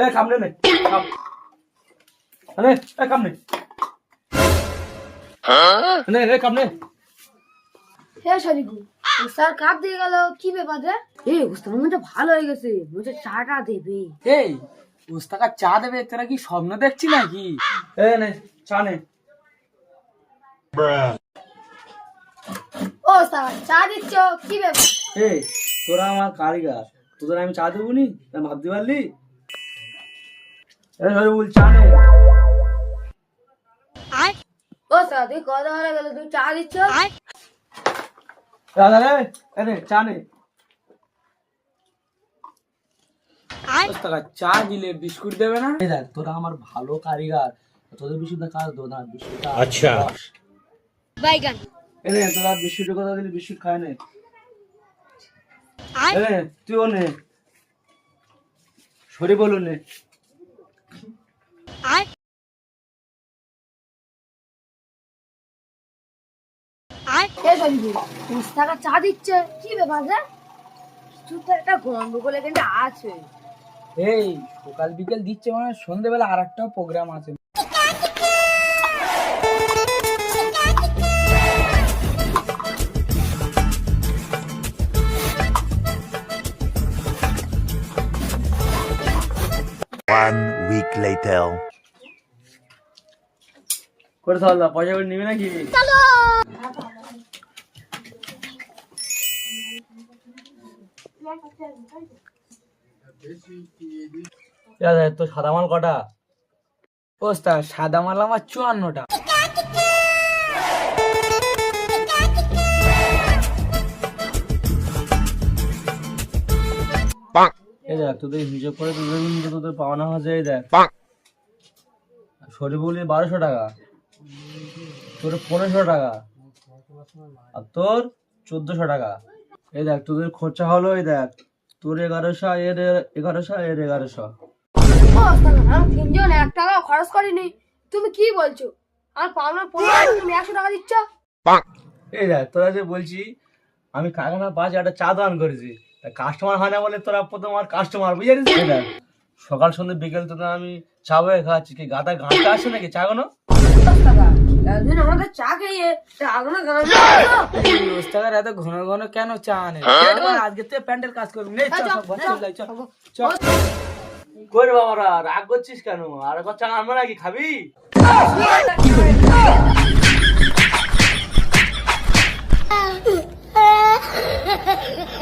এ কাম নে কাম আরে এ কাম নে নে রে কাম নে হে শরিকু স্যার কাপ দিয়ে গেল কি ব্যাপার রে? উস্তাদ মনে ভালো হয়ে গেছে, বলছে টাকা দেবে। এই উস্তাকা চা দেবে, তোরা কি স্বপ্ন দেখছি নাকি? এ নে চা নে ও স্যার চা দিচ্ছ কি ব্যাপার? এ তোরা আমার কারিগর, তোদের আমি চা দেবো নি? ভাবতে পারলি? এ বল চা নে। ও স্যার তুই কথা বলে গেল, তুই চা দিচ্ছ? দাদা রে এ নে চা নে। উস্তাকা চা দিলে বিস্কুট দেবে না? এই দেখ তোরা আমার ভালো কারিগর, তোদের বিস্কুটটা কাজ দো না, বিস্কুটটা আচ্ছা। বাইগান এ নে তোরা বিস্কুটের কথা দিলি, বিস্কুট খায় নে। এ নে তুইও নে, সরি বলো নে। হে শরিকু উস্তাকা চা দিচ্ছে কি ব্যাপার রে? তুই তো একটা গন্ডগোল এখানটা আছে। এই সকাল বিকেল দিচ্ছে মানে সন্ধ্যেবেলা আর একটা প্রোগ্রাম আছে। One week later. করে তাহলে পয়সা করে নিবি নাকি? তো সাদা মাল কটা? ওস্তাদ সাদা মাল আমার 54টা। এই দেখ তোদের হিসেব করে তোদের পাওনা হচ্ছে। এই দেখ সরি বলি 1200 টাকা, তোর 1500 টাকা, আর তোর 1400 টাকা। এই দেখ তোদের খরচা হলো, এই দেখ তোর 1100, এর 1100, এর 1100। ও ওস্তাদ আমি তিনজন 1 টাকা খরচ করিনি, তুমি কি বলছো? আর পাওনার পর তুমি 100 টাকা দিচ্ছ? এই দেখ তোরা যে বলছি আমি কারখানা পাঁচ একটা চা দান করেছি, কাস্টমার হয় না বলে তোরা প্রথম আমার কাস্টমার বুঝেছিস? এই দেখ সকাল সন্ধ্যে বিকেল তোদের আমি চা বয়ে খাওয়াচ্ছি, কি গাদা গাঁটটা আসে নাকি চা কোনো? টাকা একদিন আমাদের চা খেয়ে আগুনে গান ওস্তাকার এত ঘন ঘন কেন চা আনে? আজকে তুই প্যান্ডেল কাজ করবি নে, চল সব চল যাই, চল চল। কই রে বাবারা রাগ করছিস কেন? আর একবার চা আনবো নাকি, খাবি? Ha ha ha!